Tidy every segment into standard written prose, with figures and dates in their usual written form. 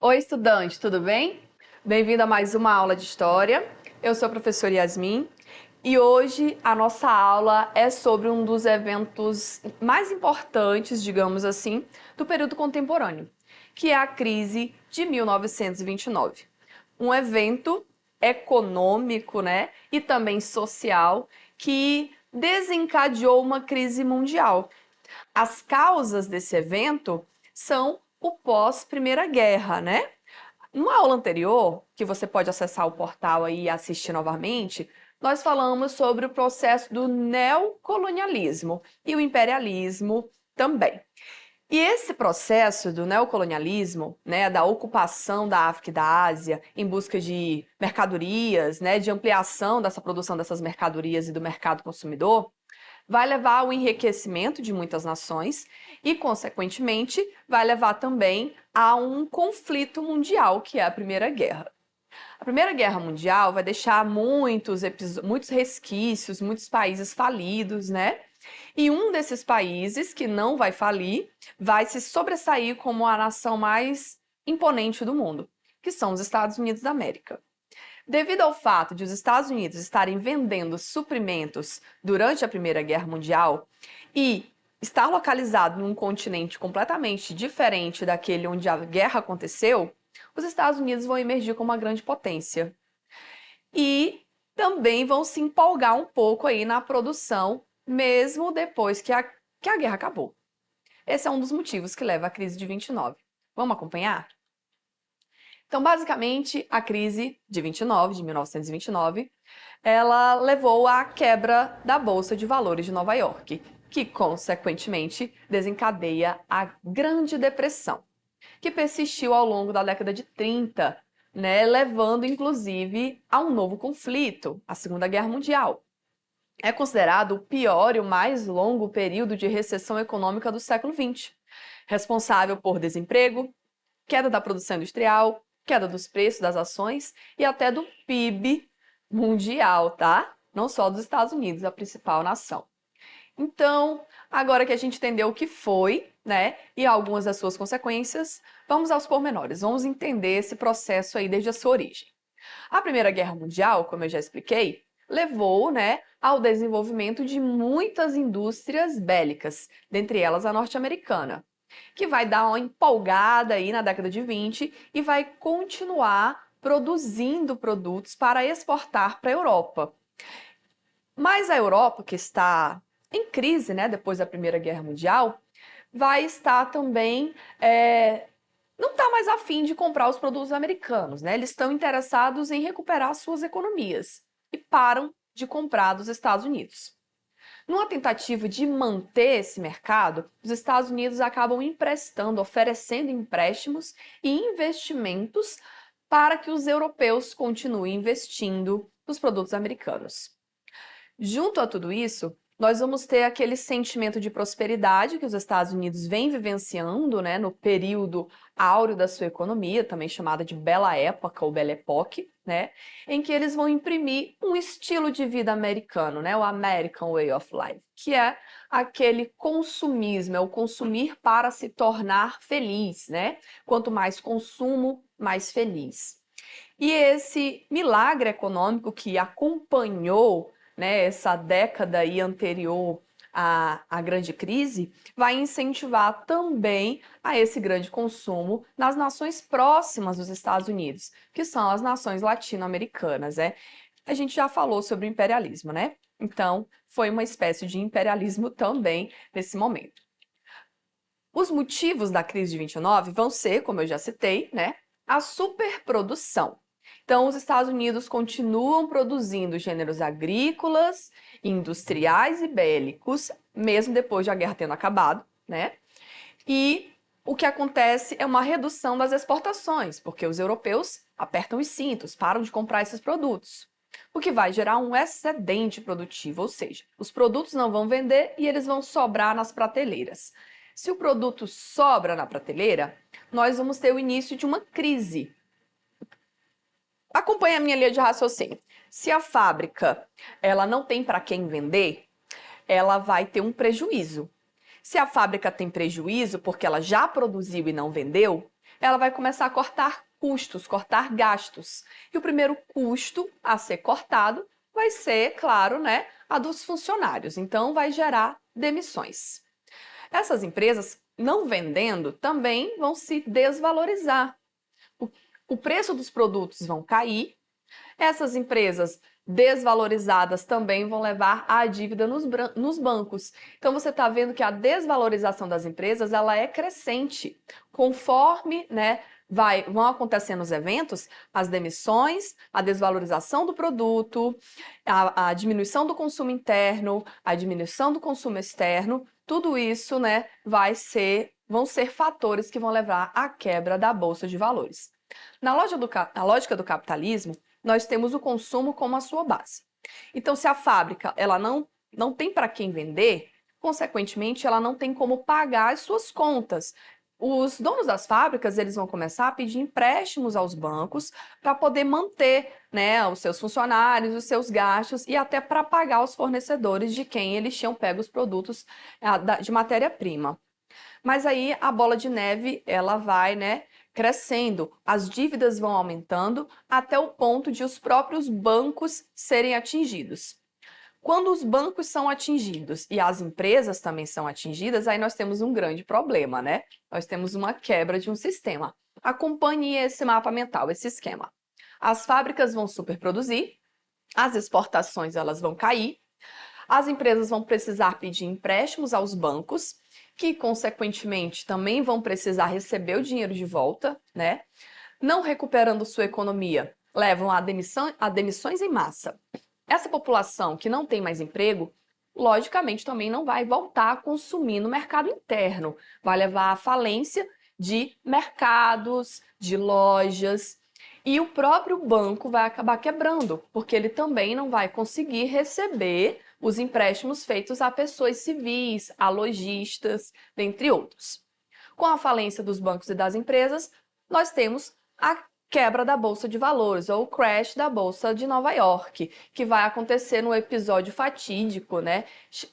Oi, estudante, tudo bem? Bem-vindo a mais uma aula de História. Eu sou a professora Yasmin e hoje a nossa aula é sobre um dos eventos mais importantes, digamos assim, do período contemporâneo, que é a crise de 1929. Um evento econômico, né, e também social que desencadeou uma crise mundial. As causas desse evento são o pós-Primeira Guerra, né? Numa aula anterior, que você pode acessar o portal aí e assistir novamente, nós falamos sobre o processo do neocolonialismo e o imperialismo também. E esse processo do neocolonialismo, né, da ocupação da África e da Ásia em busca de mercadorias, né, de ampliação dessa produção dessas mercadorias e do mercado consumidor, vai levar ao enriquecimento de muitas nações e, consequentemente, vai levar também a um conflito mundial, que é a Primeira Guerra. A Primeira Guerra Mundial vai deixar muitos resquícios, muitos países falidos, né? E um desses países que não vai falir vai se sobressair como a nação mais imponente do mundo, que são os Estados Unidos da América. Devido ao fato de os Estados Unidos estarem vendendo suprimentos durante a Primeira Guerra Mundial e estar localizado num continente completamente diferente daquele onde a guerra aconteceu, os Estados Unidos vão emergir como uma grande potência. E também vão se empolgar um pouco aí na produção, mesmo depois que a guerra acabou. Esse é um dos motivos que leva à crise de 29. Vamos acompanhar? Então, basicamente, a crise de 1929, ela levou à quebra da Bolsa de Valores de Nova York, que, consequentemente, desencadeia a Grande Depressão, que persistiu ao longo da década de 30, né, levando, inclusive, a um novo conflito, a Segunda Guerra Mundial. É considerado o pior e o mais longo período de recessão econômica do século XX, responsável por desemprego, queda da produção industrial, queda dos preços das ações e até do PIB mundial, tá? Não só dos Estados Unidos, a principal nação. Então, agora que a gente entendeu o que foi, né, e algumas das suas consequências, vamos aos pormenores. Vamos entender esse processo aí desde a sua origem. A Primeira Guerra Mundial, como eu já expliquei, levou, né, ao desenvolvimento de muitas indústrias bélicas, dentre elas a norte-americana, que vai dar uma empolgada aí na década de 20 e vai continuar produzindo produtos para exportar para a Europa. Mas a Europa, que está em crise, né, depois da Primeira Guerra Mundial, vai estar também não está mais afim de comprar os produtos americanos, né? Eles estão interessados em recuperar suas economias e param de comprar dos Estados Unidos. Numa tentativa de manter esse mercado, os Estados Unidos acabam emprestando, oferecendo empréstimos e investimentos para que os europeus continuem investindo nos produtos americanos. Junto a tudo isso, nós vamos ter aquele sentimento de prosperidade que os Estados Unidos vêm vivenciando, né, no período áureo da sua economia, também chamada de Bela Época ou Belle Époque, né, em que eles vão imprimir um estilo de vida americano, né, o American Way of Life, que é aquele consumismo, é o consumir para se tornar feliz, né? Quanto mais consumo, mais feliz. E esse milagre econômico que acompanhou, né, essa década aí anterior à grande crise, vai incentivar também a esse grande consumo nas nações próximas dos Estados Unidos, que são as nações latino-americanas, né? A gente já falou sobre o imperialismo, né? Então, foi uma espécie de imperialismo também nesse momento. Os motivos da crise de 29 vão ser, como eu já citei, né, a superprodução. Então, os Estados Unidos continuam produzindo gêneros agrícolas, industriais e bélicos, mesmo depois de a guerra tendo acabado, né? E o que acontece é uma redução das exportações, porque os europeus apertam os cintos, param de comprar esses produtos, o que vai gerar um excedente produtivo, ou seja, os produtos não vão vender e eles vão sobrar nas prateleiras. Se o produto sobra na prateleira, nós vamos ter o início de uma crise. Acompanhe a minha linha de raciocínio. Se a fábrica ela não tem para quem vender, ela vai ter um prejuízo. Se a fábrica tem prejuízo porque ela já produziu e não vendeu, ela vai começar a cortar custos, cortar gastos. E o primeiro custo a ser cortado vai ser, claro, né, a dos funcionários. Então, vai gerar demissões. Essas empresas, não vendendo, também vão se desvalorizar. O preço dos produtos vão cair. Essas empresas desvalorizadas também vão levar à dívida nos bancos. Então você está vendo que a desvalorização das empresas ela é crescente. Conforme vão acontecendo os eventos, as demissões, a desvalorização do produto, a diminuição do consumo interno, a diminuição do consumo externo, tudo isso vão ser fatores que vão levar à quebra da Bolsa de Valores. Na lógica do capitalismo, nós temos o consumo como a sua base. Então, se a fábrica ela não tem para quem vender, consequentemente, ela não tem como pagar as suas contas. Os donos das fábricas eles vão começar a pedir empréstimos aos bancos para poder manter, né, os seus funcionários, os seus gastos e até para pagar os fornecedores de quem eles tinham pego os produtos de matéria-prima. Mas aí a bola de neve ela vai, né, crescendo, as dívidas vão aumentando até o ponto de os próprios bancos serem atingidos. Quando os bancos são atingidos e as empresas também são atingidas, aí nós temos um grande problema, né? Nós temos uma quebra de um sistema. Acompanhe esse mapa mental, esse esquema. As fábricas vão superproduzir, as exportações elas vão cair, as empresas vão precisar pedir empréstimos aos bancos, que consequentemente também vão precisar receber o dinheiro de volta, né? Não recuperando sua economia, levam a demissões em massa. Essa população que não tem mais emprego, logicamente também não vai voltar a consumir no mercado interno, vai levar à falência de mercados, de lojas, e o próprio banco vai acabar quebrando, porque ele também não vai conseguir receber os empréstimos feitos a pessoas civis, a lojistas, dentre outros. Com a falência dos bancos e das empresas, nós temos a quebra da Bolsa de Valores, ou o crash da Bolsa de Nova York, que vai acontecer no episódio fatídico, né?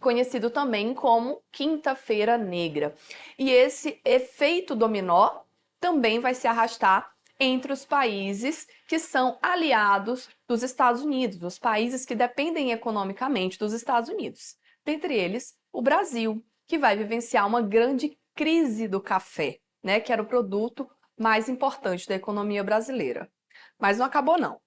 Conhecido também como Quinta-feira Negra. E esse efeito dominó também vai se arrastar entre os países que são aliados dos Estados Unidos, os países que dependem economicamente dos Estados Unidos. Dentre eles, o Brasil, que vai vivenciar uma grande crise do café, né, que era o produto mais importante da economia brasileira. Mas não acabou, não.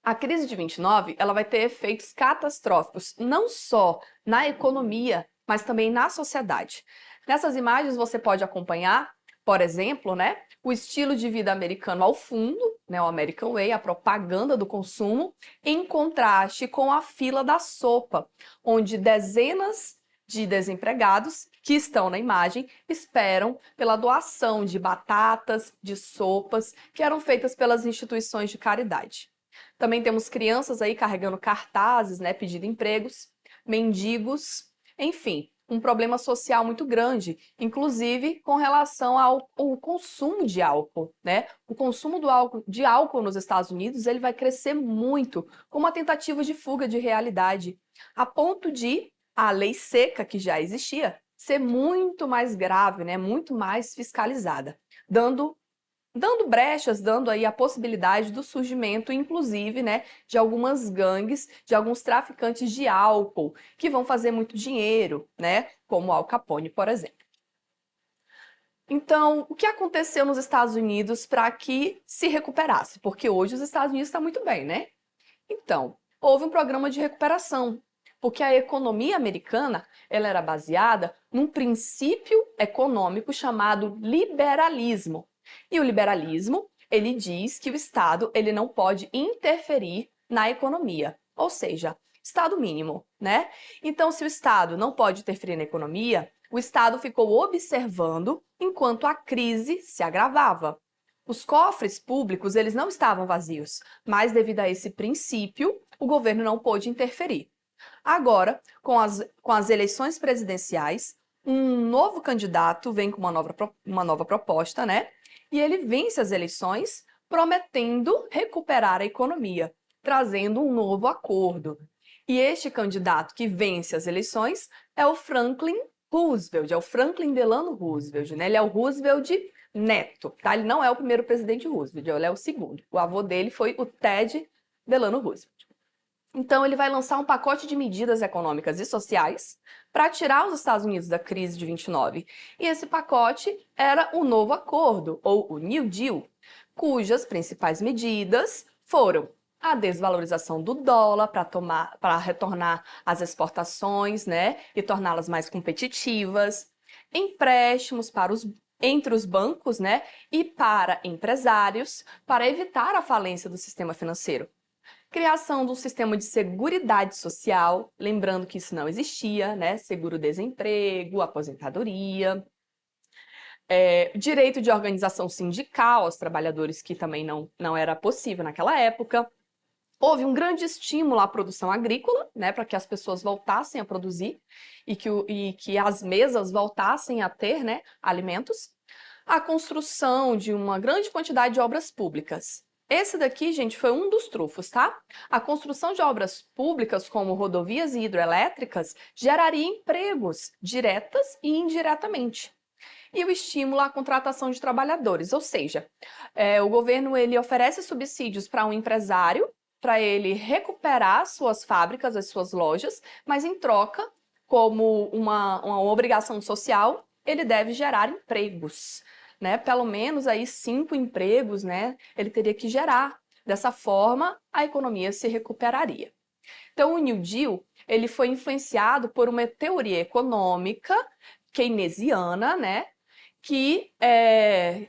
A crise de 29, ela vai ter efeitos catastróficos, não só na economia, mas também na sociedade. Nessas imagens você pode acompanhar, por exemplo, né, o estilo de vida americano ao fundo, né, o American Way, a propaganda do consumo, em contraste com a fila da sopa, onde dezenas de desempregados que estão na imagem esperam pela doação de batatas, de sopas, que eram feitas pelas instituições de caridade. Também temos crianças aí carregando cartazes, né, pedindo empregos, mendigos, enfim, um problema social muito grande, inclusive com relação ao consumo de álcool, né? O consumo de álcool nos Estados Unidos ele vai crescer muito, com uma tentativa de fuga de realidade, a ponto de a lei seca que já existia ser muito mais grave, né? Muito mais fiscalizada, dando brechas, dando aí a possibilidade do surgimento, inclusive, né, de algumas gangues, de alguns traficantes de álcool, que vão fazer muito dinheiro, né, como Al Capone, por exemplo. Então, o que aconteceu nos Estados Unidos para que se recuperasse? Porque hoje os Estados Unidos estão muito bem, né? Então, houve um programa de recuperação, porque a economia americana ela era baseada num princípio econômico chamado liberalismo. E o liberalismo, ele diz que o Estado ele não pode interferir na economia, ou seja, Estado mínimo, né? Então, se o Estado não pode interferir na economia, o Estado ficou observando enquanto a crise se agravava. Os cofres públicos eles não estavam vazios, mas devido a esse princípio, o governo não pôde interferir. Agora, com as eleições presidenciais, um novo candidato vem com uma nova proposta, né? E ele vence as eleições prometendo recuperar a economia, trazendo um novo acordo. E este candidato que vence as eleições é o Franklin Roosevelt, é o Franklin Delano Roosevelt, né? Ele é o Roosevelt neto, tá? Ele não é o primeiro presidente Roosevelt, ele é o segundo. O avô dele foi o Ted Delano Roosevelt. Então, ele vai lançar um pacote de medidas econômicas e sociais para tirar os Estados Unidos da crise de 29. E esse pacote era o Novo Acordo, ou o New Deal, cujas principais medidas foram a desvalorização do dólar para retornar as exportações, né, e torná-las mais competitivas, empréstimos entre os bancos, né, e para empresários, para evitar a falência do sistema financeiro. Criação de um sistema de seguridade social, lembrando que isso não existia, né? Seguro-desemprego, aposentadoria, direito de organização sindical aos trabalhadores, que também não era possível naquela época. Houve um grande estímulo à produção agrícola, né, para que as pessoas voltassem a produzir e que as mesas voltassem a ter, né, alimentos. A construção de uma grande quantidade de obras públicas. Esse daqui, gente, foi um dos trunfos, tá? A construção de obras públicas, como rodovias e hidrelétricas, geraria empregos diretas e indiretamente. E o estímulo à contratação de trabalhadores, ou seja, o governo ele oferece subsídios para um empresário, para ele recuperar suas fábricas, as suas lojas, mas em troca, como uma obrigação social, ele deve gerar empregos, né? Pelo menos aí 5 empregos, né? Ele teria que gerar. Dessa forma, a economia se recuperaria. Então, o New Deal, ele foi influenciado por uma teoria econômica keynesiana, né? Que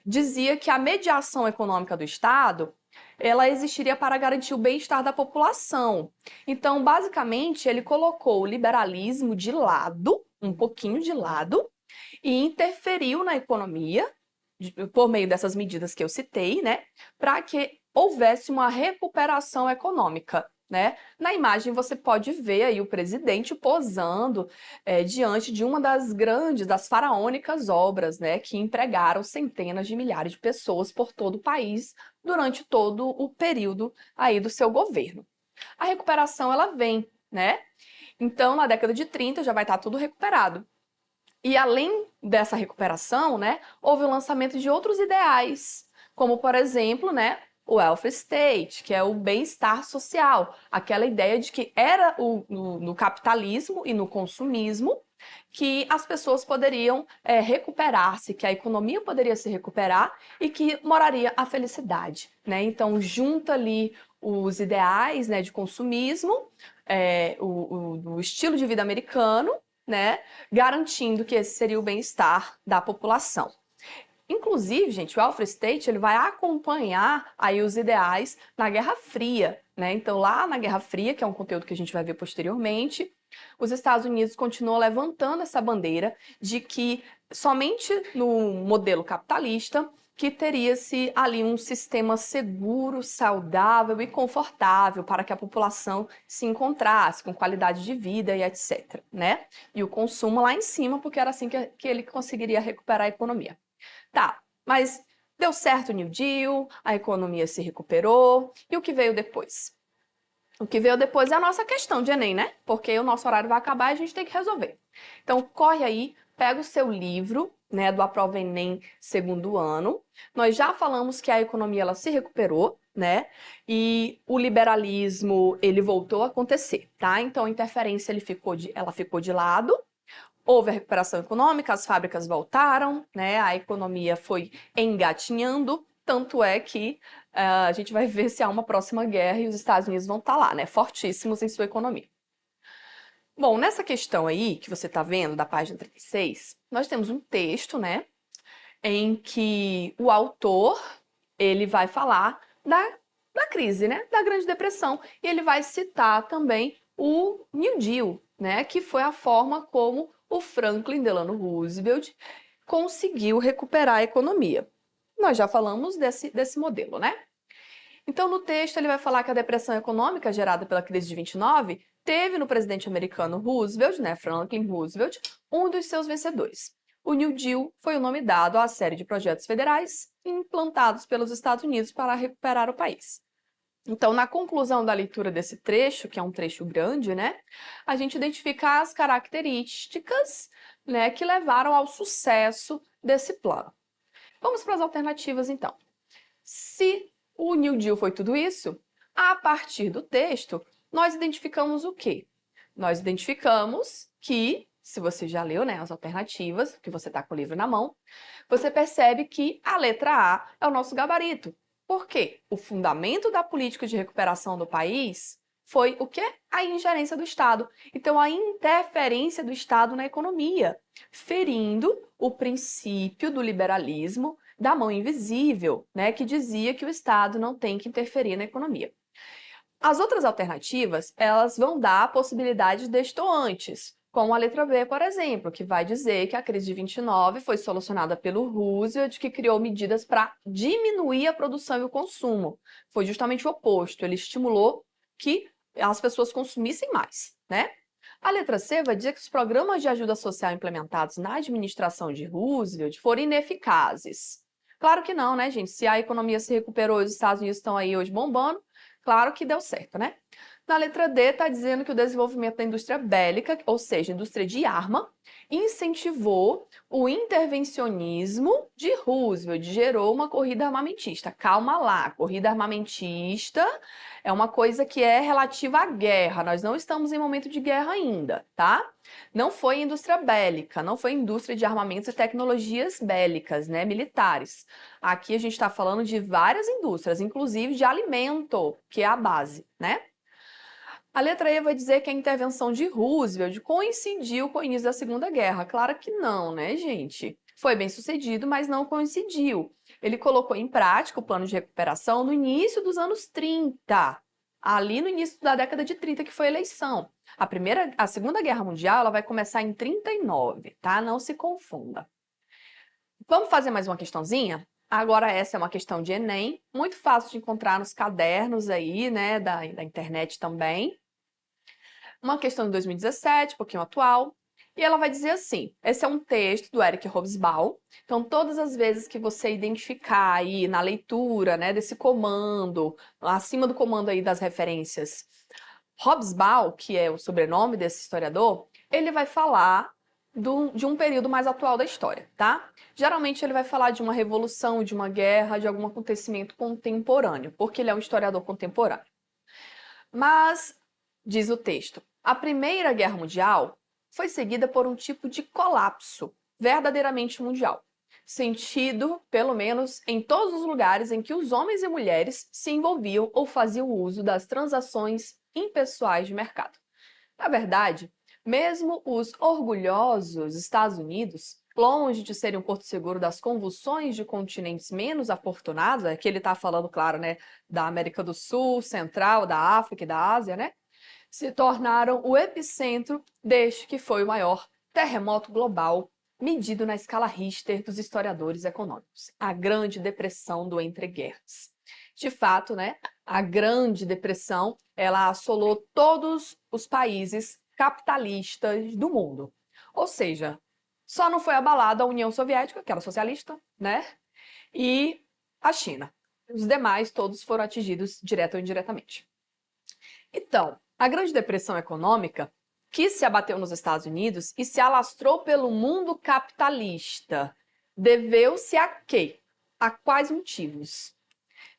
dizia que a mediação econômica do Estado ela existiria para garantir o bem-estar da população. Então, basicamente, ele colocou o liberalismo de lado, um pouquinho de lado, e interferiu na economia por meio dessas medidas que eu citei, né, para que houvesse uma recuperação econômica. Né? Na imagem você pode ver aí o presidente posando diante de uma das grandes, das faraônicas obras, né, que empregaram centenas de milhares de pessoas por todo o país durante todo o período aí do seu governo. A recuperação ela vem, né? Então na década de 30 já vai estar tudo recuperado. E além dessa recuperação, né, houve o lançamento de outros ideais, como por exemplo, né, o welfare state, que é o bem-estar social, aquela ideia de que era no capitalismo e no consumismo que as pessoas poderiam recuperar-se, que a economia poderia se recuperar e que moraria a felicidade, né? Então junta ali os ideais, né, de consumismo, o estilo de vida americano, né, garantindo que esse seria o bem-estar da população. Inclusive, gente, o welfare state ele vai acompanhar aí os ideais na Guerra Fria, né? Então, lá na Guerra Fria, que é um conteúdo que a gente vai ver posteriormente, os Estados Unidos continuam levantando essa bandeira de que somente no modelo capitalista que teria-se ali um sistema seguro, saudável e confortável para que a população se encontrasse com qualidade de vida e etc, né? E o consumo lá em cima, porque era assim que ele conseguiria recuperar a economia. Tá, mas deu certo o New Deal, a economia se recuperou, e o que veio depois? O que veio depois é a nossa questão de Enem, né? Porque o nosso horário vai acabar e a gente tem que resolver. Então, corre aí, pega o seu livro, né, do Aprova Enem segundo ano. Nós já falamos que a economia ela se recuperou, né? E o liberalismo, ele voltou a acontecer, tá? Então, a interferência ela ficou de lado. Houve a recuperação econômica, as fábricas voltaram, né? A economia foi engatinhando, tanto é que a gente vai ver se há uma próxima guerra e os Estados Unidos vão estar lá, né? Fortíssimos em sua economia. Bom, nessa questão aí que você está vendo, da página 36, nós temos um texto, né? Em que o autor, ele vai falar da crise, né? Da Grande Depressão. E ele vai citar também o New Deal, né? Que foi a forma como o Franklin Delano Roosevelt conseguiu recuperar a economia. Nós já falamos desse modelo, né? Então, no texto, ele vai falar que a depressão econômica gerada pela crise de 29 teve no presidente americano Roosevelt, né, Franklin Roosevelt, um dos seus vencedores. O New Deal foi o nome dado à série de projetos federais implantados pelos Estados Unidos para recuperar o país. Então, na conclusão da leitura desse trecho, que é um trecho grande, né, a gente identifica as características, né, que levaram ao sucesso desse plano. Vamos para as alternativas, então. Se o New Deal foi tudo isso, a partir do texto, nós identificamos o quê? Nós identificamos que, se você já leu, né, as alternativas, que você está com o livro na mão, você percebe que a letra A é o nosso gabarito. Por quê? O fundamento da política de recuperação do país foi o quê? A ingerência do Estado. Então, a interferência do Estado na economia, ferindo o princípio do liberalismo da mão invisível, né, que dizia que o Estado não tem que interferir na economia. As outras alternativas, elas vão dar possibilidades destoantes, como a letra B, por exemplo, que vai dizer que a crise de 29 foi solucionada pelo Roosevelt, que criou medidas para diminuir a produção e o consumo. Foi justamente o oposto, ele estimulou que as pessoas consumissem mais, né? A letra C vai dizer que os programas de ajuda social implementados na administração de Roosevelt foram ineficazes. Claro que não, né, gente? Se a economia se recuperou e os Estados Unidos estão aí hoje bombando, claro que deu certo, né? Na letra D está dizendo que o desenvolvimento da indústria bélica, ou seja, indústria de arma, incentivou o intervencionismo de Roosevelt, gerou uma corrida armamentista. Calma lá, corrida armamentista é uma coisa que é relativa à guerra. Nós não estamos em momento de guerra ainda, tá? Não foi indústria bélica, não foi indústria de armamentos e tecnologias bélicas, né, militares. Aqui a gente está falando de várias indústrias, inclusive de alimento, que é a base, né? A letra E vai dizer que a intervenção de Roosevelt coincidiu com o início da Segunda Guerra. Claro que não, né, gente? Foi bem sucedido, mas não coincidiu. Ele colocou em prática o plano de recuperação no início dos anos 30, ali no início da década de 30, que foi a eleição. A Segunda Guerra Mundial, ela vai começar em 39, tá? Não se confunda. Vamos fazer mais uma questãozinha? Agora essa é uma questão de Enem, muito fácil de encontrar nos cadernos aí, né, da internet também. Uma questão de 2017, um pouquinho atual. E ela vai dizer assim, esse é um texto do Eric Hobsbawm, então todas as vezes que você identificar aí na leitura, né, desse comando, acima do comando aí das referências, Hobsbawm, que é o sobrenome desse historiador, ele vai falar de um período mais atual da história, tá? Geralmente ele vai falar de uma revolução, de uma guerra, de algum acontecimento contemporâneo, porque ele é um historiador contemporâneo. Mas, diz o texto, a Primeira Guerra Mundial foi seguida por um tipo de colapso verdadeiramente mundial, sentido, pelo menos, em todos os lugares em que os homens e mulheres se envolviam ou faziam uso das transações impessoais de mercado. Na verdade, mesmo os orgulhosos Estados Unidos, longe de serem um porto seguro das convulsões de continentes menos afortunados, aqui ele está falando, claro, né, da América do Sul, Central, da África e da Ásia, né, se tornaram o epicentro deste que foi o maior terremoto global medido na escala Richter dos historiadores econômicos, a Grande Depressão do Entreguerras. De fato, né, a Grande Depressão, ela assolou todos os países capitalistas do mundo. Ou seja, só não foi abalada a União Soviética, que era socialista, né, e a China. Os demais todos foram atingidos direta ou indiretamente. Então, a Grande Depressão Econômica, que se abateu nos Estados Unidos e se alastrou pelo mundo capitalista, deveu-se a quê? A quais motivos?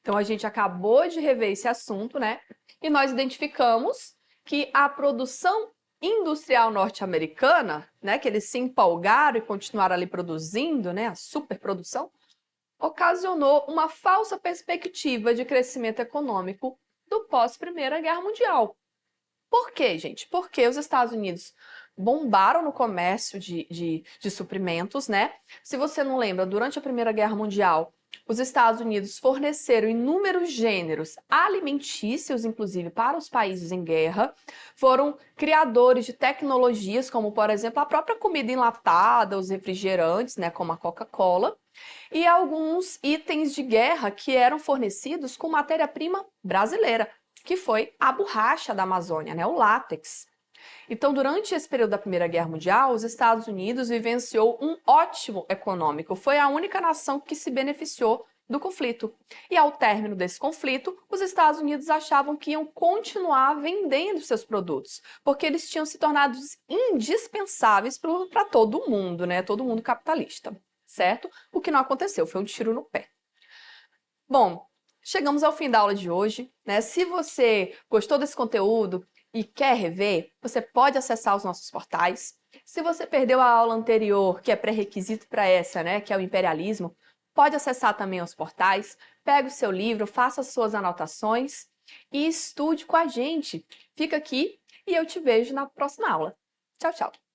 Então, a gente acabou de rever esse assunto, né? E nós identificamos que a produção industrial norte-americana, né, que eles se empolgaram e continuaram ali produzindo, né, a superprodução, ocasionou uma falsa perspectiva de crescimento econômico do pós-Primeira Guerra Mundial. Por quê, gente? Porque os Estados Unidos bombaram no comércio de suprimentos, né? Se você não lembra, durante a Primeira Guerra Mundial, os Estados Unidos forneceram inúmeros gêneros alimentícios, inclusive para os países em guerra, foram criadores de tecnologias, como, por exemplo, a própria comida enlatada, os refrigerantes, né, como a Coca-Cola, e alguns itens de guerra que eram fornecidos com matéria-prima brasileira, que foi a borracha da Amazônia, né, o látex. Então, durante esse período da Primeira Guerra Mundial, os Estados Unidos vivenciou um ótimo econômico. Foi a única nação que se beneficiou do conflito. E ao término desse conflito, os Estados Unidos achavam que iam continuar vendendo seus produtos, porque eles tinham se tornado indispensáveis para todo mundo, né? Todo mundo capitalista. certo? O que não aconteceu, foi um tiro no pé. Bom, chegamos ao fim da aula de hoje, né? Se você gostou desse conteúdo e quer rever, você pode acessar os nossos portais. Se você perdeu a aula anterior, que é pré-requisito para essa, né, que é o imperialismo, pode acessar também os portais, pega o seu livro, faça as suas anotações e estude com a gente. Fica aqui e eu te vejo na próxima aula. Tchau, tchau!